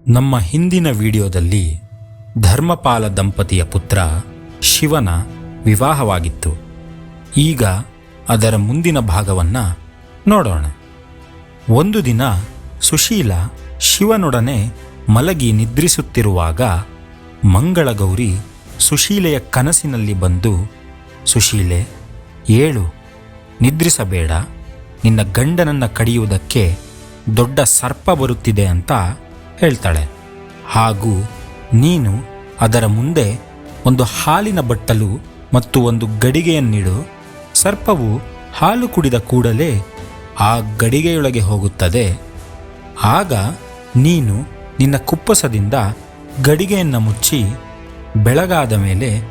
ನಮ್ಮ ಹಿಂದಿನ ವಿಡಿಯೋದಲ್ಲಿ ಧರ್ಮಪಾಲ ದಂಪತಿಯ ಪುತ್ರ ಶಿವನ ವಿವಾಹವಾಗಿತ್ತು. ಈಗ ಅದರ ಮುಂದಿನ ಭಾಗವನ್ನು ನೋಡೋಣ. ಒಂದು ದಿನ ಸುಶೀಲ ಶಿವನೊಡನೆ ಮಲಗಿ ನಿದ್ರಿಸುತ್ತಿರುವಾಗ ಮಂಗಳಗೌರಿ ಸುಶೀಲೆಯ ಕನಸಿನಲ್ಲಿ ಬಂದು, ಸುಶೀಲೆ ಏಳು, ನಿದ್ರಿಸಬೇಡ, ನಿನ್ನ ಗಂಡನನ್ನು ಕಡಿಯುವುದಕ್ಕೆ ದೊಡ್ಡ ಸರ್ಪ ಬರುತ್ತಿದೆ ಅಂತ ಹೇಳ್ತಾಳೆ. ಹಾಗೂ ನೀನು ಅದರ ಮುಂದೆ ಒಂದು ಹಾಲಿನ ಬಟ್ಟಲು ಮತ್ತು ಒಂದು ಗಡಿಗೆಯನ್ನಿಡು. ಸರ್ಪವು ಹಾಲು ಕುಡಿದ ಕೂಡಲೇ ಆ ಗಡಿಗೆಯೊಳಗೆ ಹೋಗುತ್ತದೆ. ಆಗ ನೀನು ನಿನ್ನ ಕುಪ್ಪಸದಿಂದ ಗಡಿಗೆಯನ್ನು ಮುಚ್ಚಿ ಬೆಳಗಾದ ಮೇಲೆ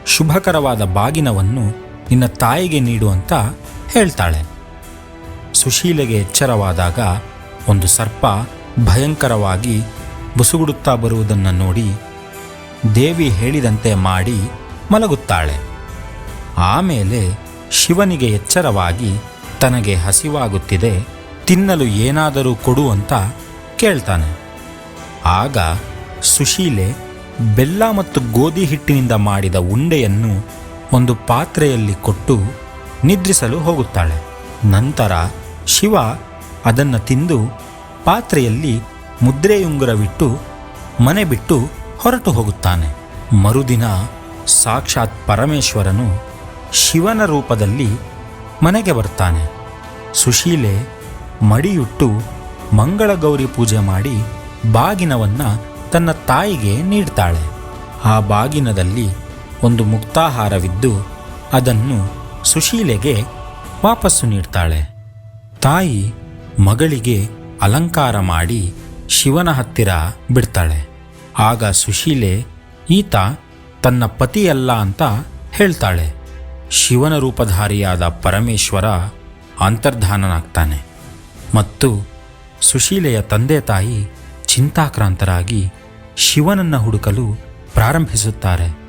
ಶುಭಕರವಾದ ಬಾಗಿನವನ್ನು ನಿನ್ನ ತಾಯಿಗೆ ನೀಡು ಅಂತ ಹೇಳ್ತಾಳೆ. ಸುಶೀಲೆಗೆ ಎಚ್ಚರವಾದಾಗ ಒಂದು ಸರ್ಪ ಭಯಂಕರವಾಗಿ ಬುಸುಗುಡುತ್ತಾ ಬರುವುದನ್ನು ನೋಡಿ ದೇವಿ ಹೇಳಿದಂತೆ ಮಾಡಿ ಮಲಗುತ್ತಾಳೆ. ಆಮೇಲೆ ಶಿವನಿಗೆ ಎಚ್ಚರವಾಗಿ ತನಗೆ ಹಸಿವಾಗುತ್ತಿದೆ, ತಿನ್ನಲು ಏನಾದರೂ ಕೊಡು ಅಂತ ಕೇಳ್ತಾನೆ. ಆಗ ಸುಶೀಲೆ ಬೆಲ್ಲ ಮತ್ತು ಗೋಧಿ ಹಿಟ್ಟಿನಿಂದ ಮಾಡಿದ ಉಂಡೆಯನ್ನು ಒಂದು ಪಾತ್ರೆಯಲ್ಲಿ ಕೊಟ್ಟು ನಿದ್ರಿಸಲು ಹೋಗುತ್ತಾಳೆ. ನಂತರ ಶಿವ ಅದನ್ನು ತಿಂದು ಪಾತ್ರೆಯಲ್ಲಿ ಮುದ್ರೆಯುಂಗುರವಿಟ್ಟು ಮನೆ ಬಿಟ್ಟು ಹೊರಟು ಹೋಗುತ್ತಾನೆ. ಮರುದಿನ ಸಾಕ್ಷಾತ್ ಪರಮೇಶ್ವರನು ಶಿವನ ರೂಪದಲ್ಲಿ ಮನೆಗೆ ಬರ್ತಾನೆ. ಸುಶೀಲೆ ಮಡಿಯುಟ್ಟು ಮಂಗಳಗೌರಿ ಪೂಜೆ ಮಾಡಿ ಬಾಗಿನವನ್ನು ತನ್ನ ತಾಯಿಗೆ ನೀಡ್ತಾಳೆ. ಆ ಬಾಗಿನದಲ್ಲಿ ಒಂದು ಮುಕ್ತಾಹಾರವಿದ್ದು ಅದನ್ನು ಸುಶೀಲೆಗೆ ವಾಪಸ್ಸು ನೀಡ್ತಾಳೆ. ತಾಯಿ ಮಗಳಿಗೆ ಅಲಂಕಾರ ಮಾಡಿ ಶಿವನ ಹತ್ತಿರ ಬಿಡ್ತಾಳೆ. ಆಗ ಸುಶೀಲೆ ಈತ ತನ್ನ ಪತಿಯಲ್ಲ ಅಂತ ಹೇಳ್ತಾಳೆ. ಶಿವನ ರೂಪಧಾರಿಯಾದ ಪರಮೇಶ್ವರ ಅಂತರ್ಧಾನನಾಗ್ತಾನೆ ಮತ್ತು ಸುಶೀಲೆಯ ತಂದೆ ತಾಯಿ ಚಿಂತಾಕ್ರಾಂತರಾಗಿ ಶಿವನನ್ನು ಹುಡುಕಲು ಪ್ರಾರಂಭಿಸುತ್ತಾರೆ.